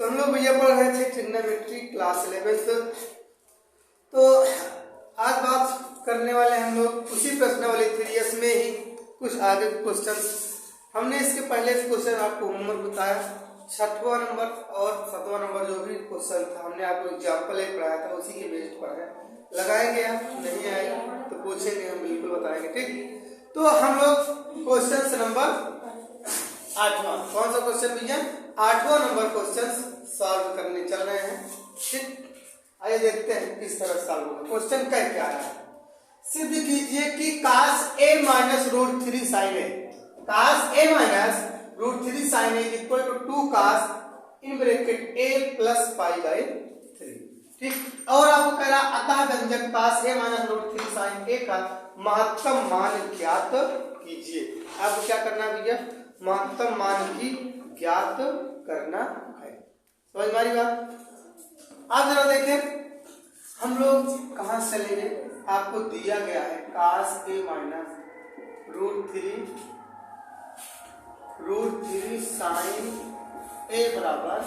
तो हम लोग भैया पढ़ रहे थे ट्रिग्नोमेट्री क्लास 11th। तो आज बात करने वाले हम लोग उसी प्रश्नावली 3S में ही कुछ आगे क्वेश्चन। हमने इसके पहले क्वेश्चन आपको होमवर्क बताया, 6वां नंबर और 7वां नंबर जो भी क्वेश्चन था हमने आपको एग्जाम्पल एक पढ़ाया था, उसी के बेस पर है। लगाएंगे आप, नहीं आएगा तो पूछेंगे, हम बिल्कुल बताएंगे। ठीक, तो हम लोग क्वेश्चन नंबर 8वां, कौन सा क्वेश्चन भैया? 8वां नंबर क्वेश्चन सॉल्व करने चल रहे हैं। ठीक, आइए देखते हैं किस तरह सॉल्व होगा। क्वेश्चन क्या है? सिद्ध कीजिए कि cos a minus root 3 sin a, cos a minus root 3 sin a is equal to 2 cos in bracket a plus pi by 3। ठीक, और आपको कह रहा अतः व्यंजक cos a minus root 3 sin a का महत्तम मान ज्ञात कीजिए। आपको क्या करना है भैया? महत्तम मान की ज्ञात करना है। समझ में आ रही बात? आप जरा देखें हम लोग कहां से चलेंगे। आपको दिया गया है cos a minus root 3 sin a बराबर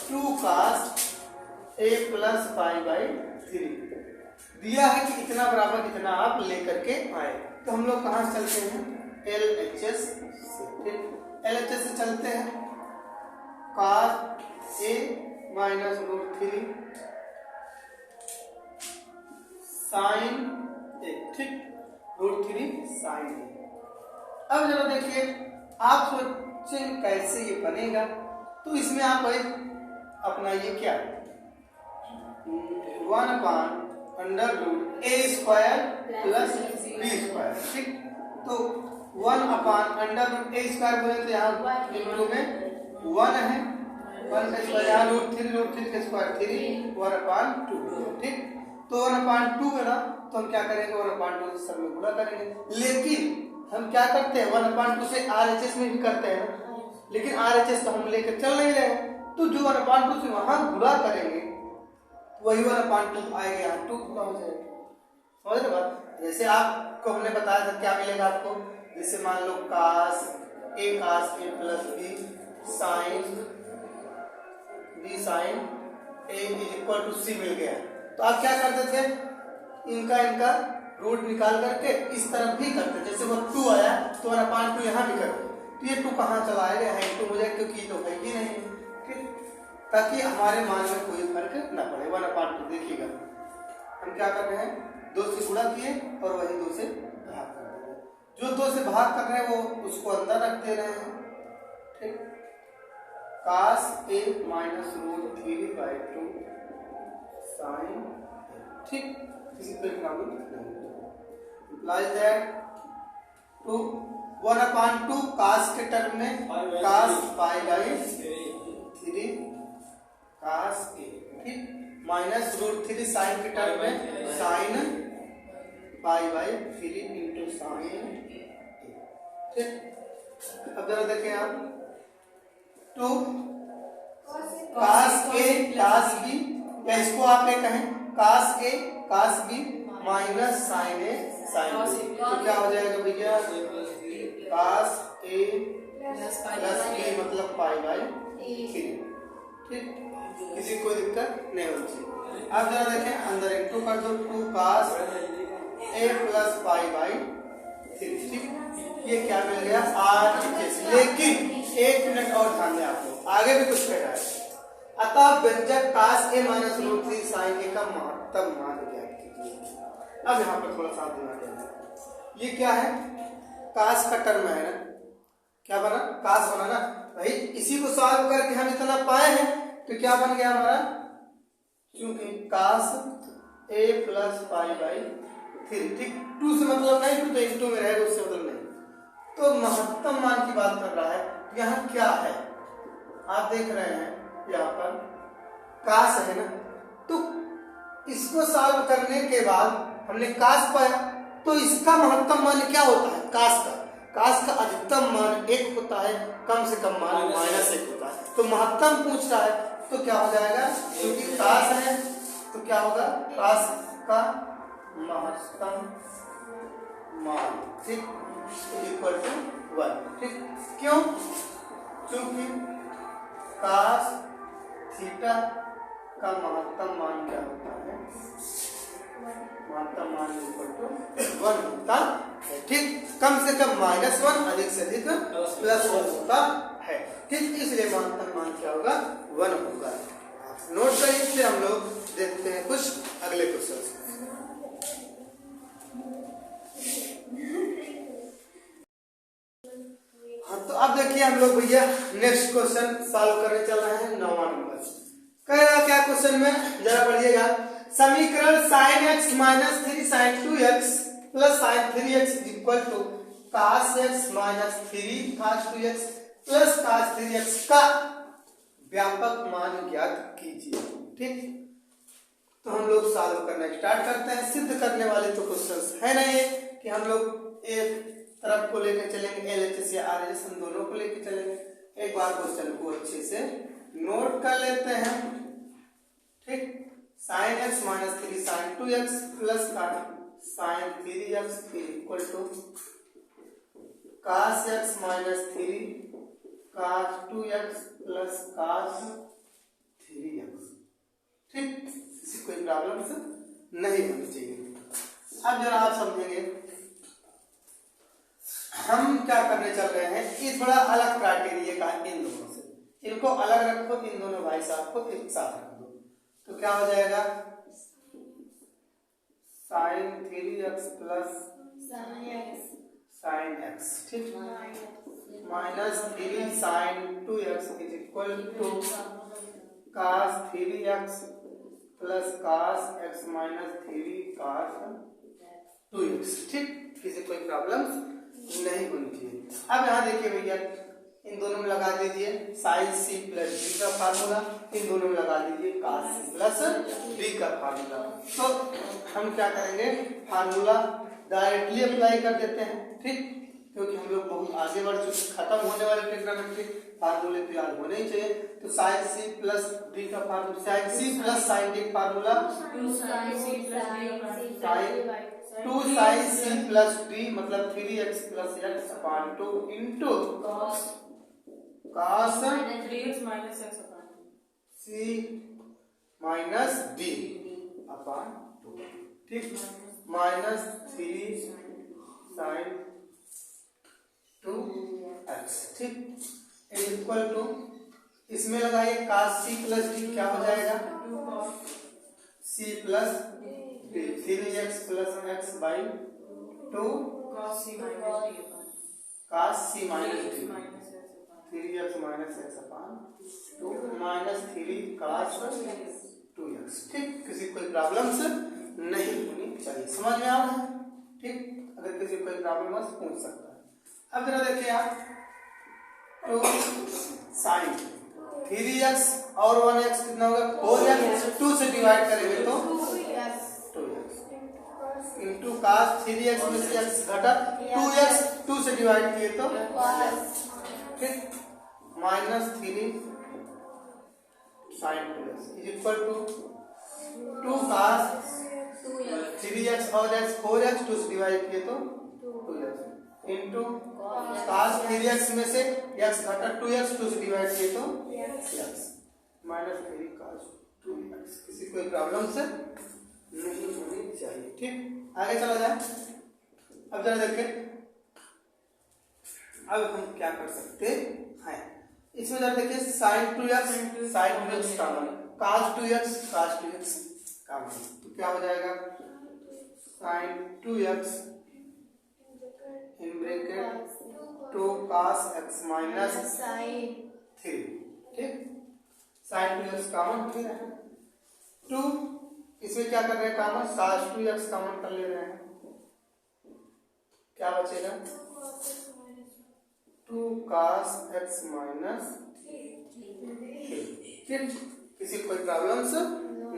2 cos a plus pi by 3 दिया है कि इतना बराबर इतना आप लेकर के आए। तो हम लोग कहां से चलते हैं? LHS से। LHS से चलते हैं। cos a minus root 3 sin a, ठीक, रूट 3 sin a। अब जरा देखिए, आप सोचें कैसे ये बनेगा। तो इसमें आप अपना ये क्या 1/√a square plus b square. ठीक, तो 1/√a स्क्वायर बोले तो यहाँ इंटू में 1 है, 1 का स्क्वायर, यहाँ रूट 3 का स्क्वायर 3, 1/2। ठीक, तो 1/2 है ना, तो हम क्या करेंगे? 1/2 से सब में गुणा करेंगे। लेकिन हम क्या करते हैं? 1/2 से RHS में भी करते हैं, लेकिन RHS तो हम लेकर चल नहीं रहे हैं। तो जो 1/2 से वहां गुणा करेंगे वही 1/2 आएगा, यहाँ 2 गुना हो जाएगा। समझ रहे बात? जैसे आपको हमने बताया था क्या मिलेगा आपको, जैसे मान लो cos a plus b sin a is equal to c मिल गया। तो आप क्या करते थे? इनका रूट निकाल करके इस तरफ भी करते, जैसे वो 2 आया तो 1/2 यहाँ भी करते। तो ये 2 कहाँ चला आएगा? यहाँ इंटू हो जाएगा, क्योंकि तो है ही नहीं। ठीक, ताकि हमारे मान में कोई फर्क ना पड़े। 1/2 देखिएगा, हम क्या कर रहे हैं? 2 से गुणा किए और वही 2 से भाग कर रहे हैं। जो 2 से भाग कर रहे हैं वो उसको अंदर रख दे रहे हैं। ठीक, cos a minus root 3/2 sin। ठीक, किसी पर implies that 1/2 cos के टर्म में cos pi by 3 cos a, ठीक, माइनस रूट 3 sin के टर्म में sin pi by 3 into sin a। ठीक, अब जरा देखें आप 2 cos a cos b, या इसको आप क्या कहें? cos a cos b minus sin a sin b। तो क्या हो जाएगा भैया? cos a प्लस b मतलब पाई बाई 3। ठीक, किसी कोई दिक्कत नहीं होती। अब जरा देखें अंदर एक 2 कर दो, 2 cos a plus pi by 3। ठीक, ये क्या मिल गया? RHS। लेकिन एक मिनट और ध्यान दें, आपको आगे भी कुछ कह रहा है। अतः व्यंजक cos a minus root 3 sin a का महत्तम मान ज्ञात कीजिए। अब यहाँ पर थोड़ा सा दिमाग देना, ये क्या है? cos का टर्म है ना, क्या बना? cos बना ना भाई। इसी को सॉल्व करके हम इतना पाए हैं तो क्या बन गया हमारा? क्योंकि cos a plus pi by 3। ठीक, 2 से मतलब नहीं, 2 तो इंटू में रहेगा, उससे मतलब नहीं। तो महत्तम मान की बात कर रहा है। यहाँ क्या है आप देख रहे हैं, यहाँ पर cos है ना, तो इसको सॉल्व करने के बाद हमने cos पाया, तो इसका महत्तम मान क्या होता है? cos का अधिकतम मान 1 होता है, कम से कम मान -1 होता है। तो महत्तम पूछ रहा है तो क्या हो जाएगा? क्योंकि cos है तो क्या होगा? cos का महत्तम मान, ठीक, इक्वल टू 1। ठीक, क्यों? क्योंकि cos थीटा का महत्तम मान क्या होता है, महत्तम मान इक्वल टू 1 होता है। ठीक, कम से कम -1, अधिक से अधिक +1 होता है। ठीक, इसलिए महत्तम मान क्या होगा, 1 होगा। नोट करिए। इससे हम लोग देखते हैं कुछ अगले क्वेश्चन। हाँ, तो अब देखिए हम लोग भैया नेक्स्ट क्वेश्चन सॉल्व करने चल रहे हैं। 9वां नंबर कह रहा क्या क्वेश्चन में, जरा पढ़िएगा। समीकरण sin x minus 3 sin 2x plus sin 3x equal to cos x minus 3 cos 2x plus cos 3x का व्यापक मान ज्ञात कीजिए। ठीक, तो हम लोग सॉल्व करना स्टार्ट करते हैं। सिद्ध करने वाले तो क्वेश्चंस है नहीं है कि हम लोग एक तरफ को लेकर चलेंगे, LHS या RHS, हम दोनों को लेकर चलेंगे। एक बार क्वेश्चन को अच्छे से नोट कर लेते हैं। ठीक, sin x minus 3 sin 2x plus sin 3x equal to cos x minus 3 cos 2x plus cos 3x। ठीक, इससे कोई प्रॉब्लम नहीं होनी चाहिए। अब जरा आप समझेंगे हम क्या करने चल रहे हैं। ये थोड़ा अलग क्राइटेरिया का इन दोनों से, इनको अलग रखो, इन दोनों भाई साहब को एक साथ रख दो, तो क्या हो जाएगा, sin 3x plus sin x। ठीक, minus 3 sin 2x is equal to cos 3x plus cos x minus 3 cos 2x। ठीक, किसी कोई प्रॉब्लम नहीं होनी चाहिए। अब यहाँ देखिए भैया, इन दोनों में लगा दीजिए sin c प्लस d का फार्मूला, इन दोनों में लगा दीजिए cos c प्लस d का फार्मूला। तो हम क्या करेंगे, फार्मूला डायरेक्टली अप्लाई कर देते हैं। ठीक, क्योंकि हम लोग बहुत आगे बढ़ चुके, खत्म होने वाले ट्रिग्नोमेट्री फार्मूले तो याद होने ही चाहिए। तो sin c प्लस d का formula, sin c plus sin d formula 2 sin c plus d मतलब 3x plus x upon 2 into cos 3x minus x upon c minus d upon 2। ठीक, माइनस 3 sin 2x। ठीक, equal to इसमें लगाइए cos c plus d, क्या हो जाएगा, c plus d 3x plus x by 2 cos c minus d cos c minus d 3x minus x upon 2 minus 3 cos 2x। ठीक, किसी कोई problems नहीं होनी चाहिए, समझ में आ रहा है। ठीक, अगर किसी कोई प्रॉब्लम हो पूछ सकता है। अब जरा देखिए आप, तो sin 3x और 1x कितना होगा, 4x, 2 से डिवाइड करेंगे तो 2x इंटू cos 3x में से x घटा 2x, 2 से डिवाइड किए तो ठीक, minus 3 sin 2x is equal to 2 cos 3x और x 4x, 2 से डिवाइड किए तो 2x इंटू cos 3x में से x घटा 2x, 2 से डिवाइड किए तो x माइनस 3 cos 2x। किसी कोई प्रॉब्लम से नहीं होनी चाहिए। ठीक, आगे चला जाए। अब जरा देखें, अब हम क्या कर सकते हैं, इसमें जरा देखिए sin 2x common, cos 2x common, तो क्या हो जाएगा, sin 2x in bracket 2 cos x minus 3। ठीक, sin 2x कॉमन ले रहे हैं, 2 इसमें क्या कर रहे हैं कॉमन, cos 2x कॉमन कर ले रहे हैं, क्या बचेगा 2 cos x माइनस 3। ठीक, किसी कोई प्रॉब्लम्स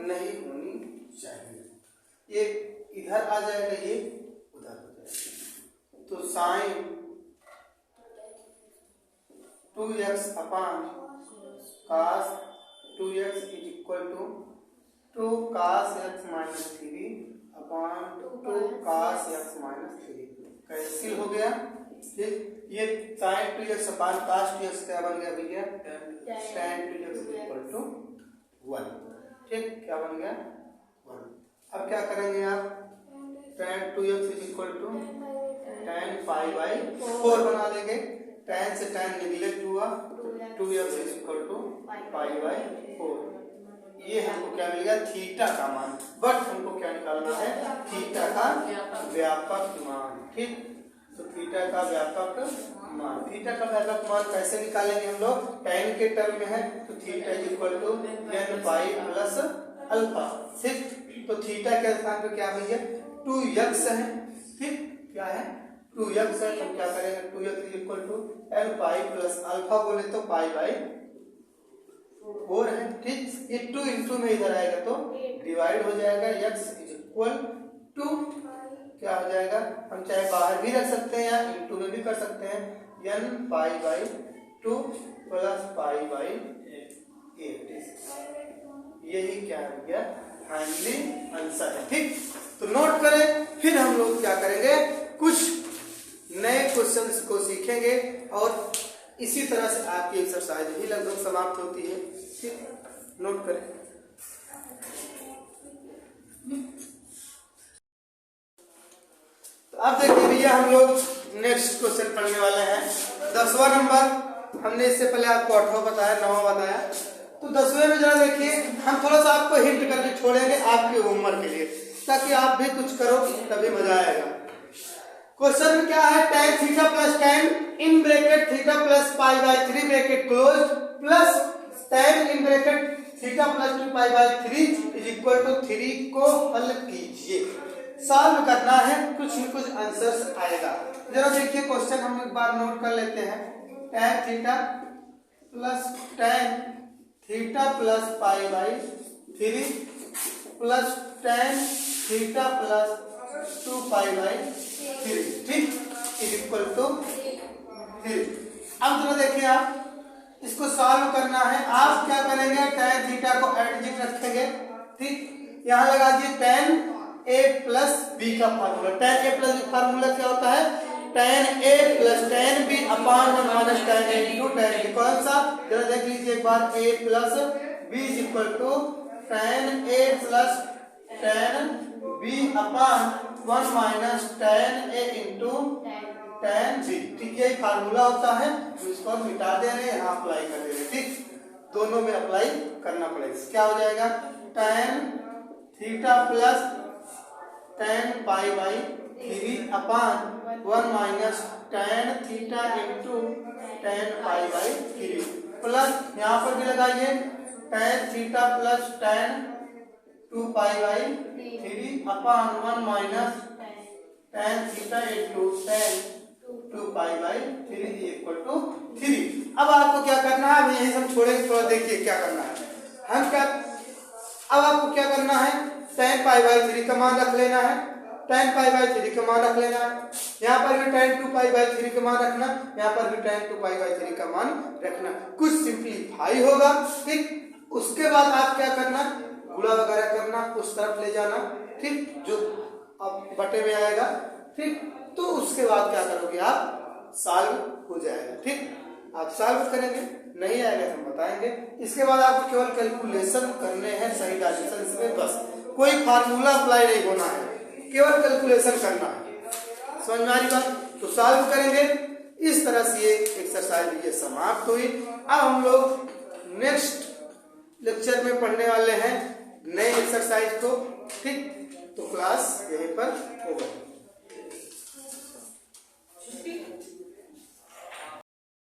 नहीं होनी चाहिए। ये इधर आ जाएगा, ये उधर हो जाएगा, तो sin 2x upon cos 2x is equal to 2 cos x minus 3 upon 2 cos x minus 3 cancel हो गया। ठीक, ये sin 2x upon cos 2x क्या बन गया भैया, tan 2x इक्वल टू 1। ठीक, क्या बन गया 1। अब क्या करेंगे आप, tan 2x is equal to tan pi by 4 बना देंगे। tan से tan निगलेक्ट हुआ, 2x is equal to pi by 4। ये हमको क्या मिल गया, थीटा का मान। बट हमको क्या निकालना है, थीटा का व्यापक मान। ठीक, तो थीटा का व्यापक मान, थीटा का व्यापक मान कैसे निकालेंगे हम लोग, tan के टर्म में है तो theta is equal to n pi plus alpha. ठीक, तो थीटा के स्थान पे क्या भैया 2x है। ठीक, क्या है 2x है, तो क्या करेंगे 2x is equal to n pi plus alpha बोले तो पाई बाई 4 है। ठीक, ये 2 इंटू में इधर आएगा तो डिवाइड हो जाएगा, x इज इक्वल टू क्या हो जाएगा, हम चाहे बाहर भी रख सकते हैं या इंटू में भी कर सकते हैं, n pi by 2 plus pi by 8। यही क्या हो गया, फाइनली आंसर है। ठीक, तो नोट करें, फिर हम लोग क्या करेंगे, कुछ नए क्वेश्चंस को सीखेंगे और इसी तरह से आपकी एक्सरसाइज भी लगभग समाप्त होती है। ठीक, नोट करें। तो अब देखिए भैया हम लोग नेक्स्ट क्वेश्चन पढ़ने वाले हैं 10वां नंबर। हमने इससे पहले आपको 8वां बताया, 9वां बताया, तो 10वें में जरा देखिए, हम थोड़ा सा आपको हिंट करके छोड़ेंगे आपके होमवर्क के लिए, ताकि आप भी कुछ करो तभी मजा आएगा। क्वेश्चन में क्या है, tan theta plus tan in bracket theta plus pi by 3 bracket close plus tan in bracket theta plus 2 pi by 3 is equal to 3 को हल कीजिए। सॉल्व करना है, कुछ न कुछ आंसर्स आएगा। जरा देखिए क्वेश्चन हम एक बार नोट कर लेते हैं, tan theta plus pi by 3 plus tan theta plus 2 pi by 3, ठीक, इज इक्वल टू 3। अब जरा देखिए आप इसको सॉल्व करना है। आप क्या करेंगे, tan थीटा को एडजस्ट रखेंगे। ठीक, यहाँ लगा दिए tan a प्लस b का formula. tan a plus b formula क्या होता है, tan a plus tan b upon 1 minus tan a into tan b। कौन सा, जरा देख लीजिए एक बार, a plus b is equal to tan a plus tan b upon 1 minus tan a into tan b। ठीक, यही फार्मूला होता है, इसको हम मिटा दे रहे हैं, यहाँ अप्लाई कर दे रहे हैं। ठीक, दोनों में अप्लाई करना पड़ेगा। क्या हो जाएगा, tan theta plus tan pi by 3 upon 1 minus tan theta into tan pi by 3 plus यहाँ पर भी लगाइए tan theta plus tan 2 pi by 3 upon 1 minus tan theta into tan 2 pi by 3 equal to 3। अब आपको क्या करना है, अब यही सब छोड़ेंगे, थोड़ा देखिए क्या करना है। हम क्या, अब आपको क्या करना है, tan पाई बाई 3 का मान रख लेना है, tan पाई बाई 3 का मान रख लेना है, यहाँ पर भी tan 2 पाई बाई 3 का मान रखना, यहाँ पर भी tan 2 पाई बाई 3 का मान रखना, कुछ सिंपलीफाई होगा। ठीक, उसके बाद आप क्या करना, गुणा वगैरह करना, उस तरफ ले जाना। ठीक, जो अब बटे में आएगा। ठीक, तो उसके बाद क्या करोगे आप, सॉल्व हो जाएगा। ठीक, आप सॉल्व करेंगे, नहीं आएगा तो बताएंगे। इसके बाद आपको केवल कैलकुलेशन करने हैं सही डायरेक्शन में, बस कोई फार्मूला अप्लाई नहीं होना है, केवल कैलकुलेशन करना है। समझ में आ रही बात, तो सॉल्व करेंगे। इस तरह से ये एक्सरसाइज ये समाप्त हुई। अब हम लोग नेक्स्ट लेक्चर में पढ़ने वाले हैं नए एक्सरसाइज को। ठीक, तो क्लास यहीं पर